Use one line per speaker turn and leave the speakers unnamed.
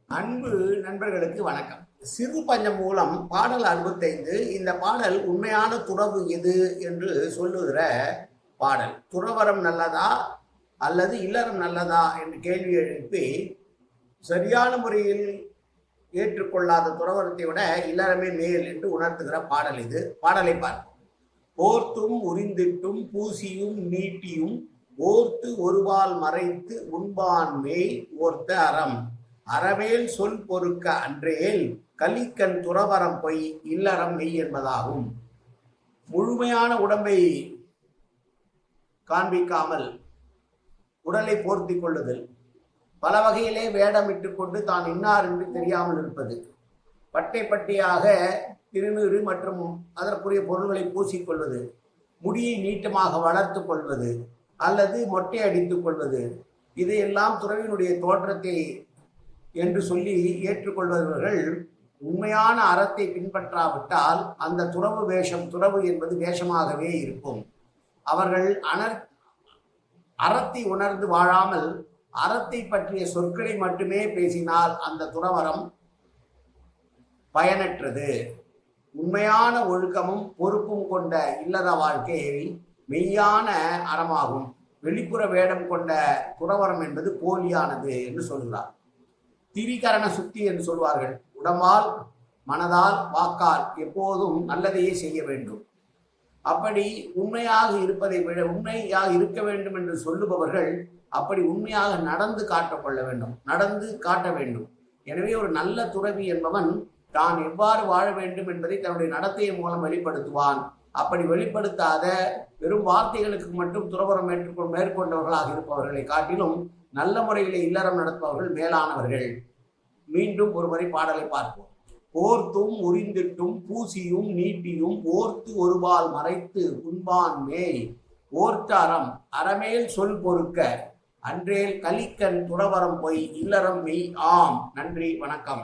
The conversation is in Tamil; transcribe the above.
அன்பு நண்பர்களுக்கு வணக்கம். சிறு பஞ்சம் மூலம் பாடல் 65. இந்த பாடல் உண்மையான துறவு எது என்று சொல்லுகிற பாடல். துறவரம் நல்லதா அல்லது இல்லறம் நல்லதா என்று கேள்வி எழுப்பி சரியான முறையில் ஏற்றுக்கொள்ளாத துறவரத்தை விட இல்லறமே மேல் என்று உணர்த்துகிற பாடல் இது. பாடலை பார்ப்போம். போர்த்தும் உரிந்திட்டும் பூசியும் நீட்டியும் ஓர்த்து ஒருவால் மறைத்து உண்பான் மேய் ஓர்த்த அறம் அறவேல் சொல் பொறுக்க அன்றேல் கலிக்கண் துறவரம் பொய் இல்லறம் மெய் என்பதாகும். முழுமையான உடம்பை காண்பிக்காமல் உடலை போர்த்தி கொள்ளுதல், பல வகையிலே வேடமிட்டு கொண்டு தான் இன்னார் என்று தெரியாமல் இருப்பது, பட்டை பட்டியாக திருநீறு மற்றும் அதற்குரிய பொருள்களை பூசிக்கொள்வது, முடியை நீட்டமாக வளர்த்து கொள்வது அல்லது மொட்டை அடித்துக் கொள்வது, இதையெல்லாம் துறவினுடைய தோற்றத்தை என்று சொல்லி ஏற்றுக்கொள்பவர்கள் உண்மையான அறத்தை பின்பற்றாவிட்டால் அந்த துறவு வேஷம், துறவு என்பது வேஷமாகவே இருக்கும். அவர்கள் அறத்தை உணர்ந்து வாழாமல் அறத்தை பற்றிய சொற்களை மட்டுமே பேசினால் அந்த துறவரம் பயனற்றது. உண்மையான ஒழுக்கமும் பொறுப்பும் கொண்ட இல்லற வாழ்க்கையை மெய்யான அறமாகும். வெளிப்புற வேடம் கொண்ட துறவரம் என்பது போலியானது என்று சொல்கிறார். திரிகரண சுத்தி என்று சொல்வார்கள். உடம்பால் மனதால் வாக்கால் எப்போதும் நல்லதையே செய்ய வேண்டும். அப்படி உண்மையாக இருப்பதை விட உண்மையாக இருக்க வேண்டும் என்று சொல்லுபவர்கள் அப்படி உண்மையாக நடந்து காட்டக்கொள்ள வேண்டும், நடந்து காட்ட வேண்டும். எனவே ஒரு நல்ல துறவி என்பவன் தான் எவ்வாறு வாழ வேண்டும் என்பதை தன்னுடைய நடத்தையின் மூலம் வெளிப்படுத்துவான். அப்படி வெளிப்படுத்தாத வெறும் வார்த்தைகளுக்கு மட்டும் துறவரம் மேற்கொண்டவர்களாக இருப்பவர்களை காட்டிலும் நல்ல முறையிலே இல்லறம் நடத்துபவர்கள் மேலானவர்கள். மீண்டும் ஒருமுறை பாடலை பார்ப்போம். போர்த்தும் உரிந்திட்டும் பூசியும் நீட்டியும் ஓர்த்து ஒருவால் மறைத்து உண்பான் மேய் ஓர்த்த அறம் அறமேல் சொல் பொறுக்க அன்றேல் கலிக்கண் துறவரம் பொய் இல்லறம் மெய் ஆம். நன்றி, வணக்கம்.